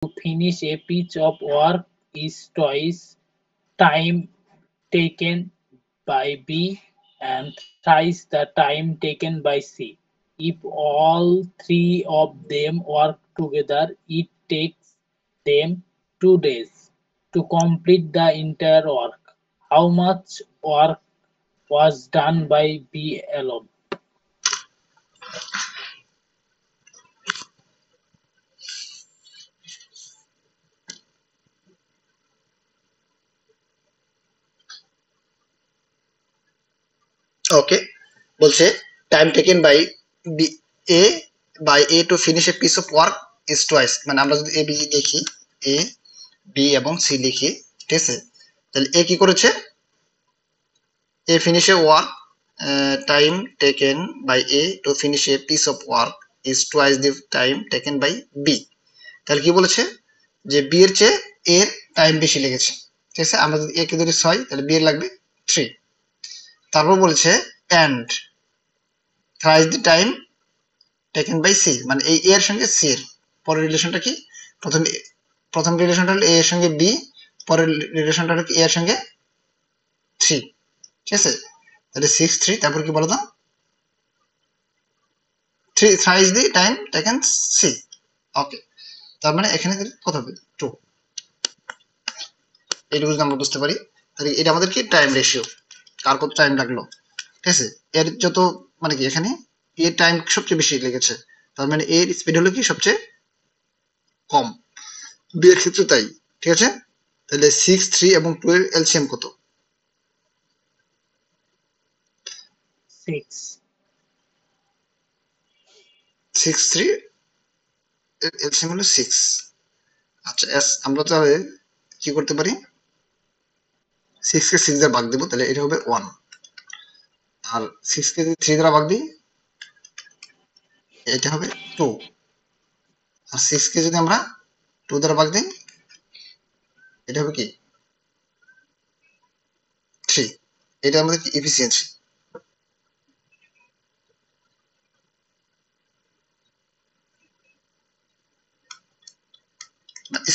finish a piece of work is twice time taken by B and thrice the time taken by C. If all three of them work together, it takes them 2 days to complete the entire work. How much work was done by B alone? Okay, বলছে time taken by B A by A to finish a piece of work is twice. মানে আমরা যদি A B দেখি, A B এবং C লিখি, ঠিক আছে, তাহলে এ কি করেছে, A finish a work, time taken by A to finish a piece of work is twice the time taken by B. তাহলে কি বলেছে যে বি এর চেয়ে এর টাইম বেশি লেগেছে, ঠিক আছে। আমরা যদি এ কে ধরি 6, তাহলে বি এর লাগবে 3। তারপর বলেছে and thrice the time taken by C, মানে এই এ এর সঙ্গে সি এর পরের রিলেশনটা কি, প্রথম রিলেশনটা হলো এ এর সঙ্গে বি, পরের রিলেশনটা হলো কি এ এর সঙ্গে 3, ঠিক আছে। তাহলে 6 3, তারপর কি বলো তো, 3 thrice the time taken C। ওকে, তার মানে এখানে কত হবে 2। এইটুকু যদি আমরা বুঝতে পারি, তাহলে এটা আমাদের কি টাইম রেশিও, কার কত টাইম লাগলো, ঠিক আছে। এর যত মানে কি এখানে এর টাইম সবচেয়ে বেশি লেগেছে, তার মানে এর স্পিড হলো কি সবচেয়ে কম, বি এর ক্ষেত্রে তাই, ঠিক আছে। তাহলে 6 3 এবং 2 এর এলসিএম কত? 6. 6 3 এর এলসিএম হলো 6। আচ্ছা, আমরা তাহলে কি করতে পারি, 6 কে 6 দ্বারা ভাগ দেব, তাহলে এটা হবে 1। আর 6 কে যদি 3 দ্বারা ভাগ দিই, এটা হবে 2। আর 6 কে যদি আমরা 2 দ্বারা ভাগ দিই, এটা হবে কি 3। এটা আমাদের কি এফিসিয়েন্সি।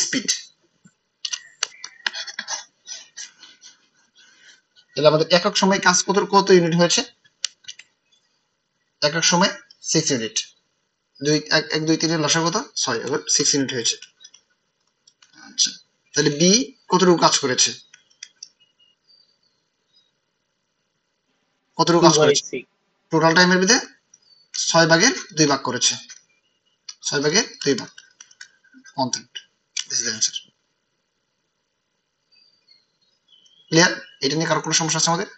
স্পিড। তাহলে আমাদের একক সময় কাজ কত ইউনিট হয়েছে, একক সময় 6 ইউনিট। 1 2 3 এর লসাগু কত 6, এবার 6 ইউনিট হয়েছে। আচ্ছা, তাহলে বি কতটুকু কাজ করেছে, কতটুকু 2 কাজ by করেছে, 6. টোটাল টাইমের ভিতরে 6 ভাগের 2 ভাগ করেছে, 6 ভাগের 2 ভাগ। 1/3, this is the answer. Clear? এটা নিয়ে কারো কোনো সমস্যা আছে আমাদের?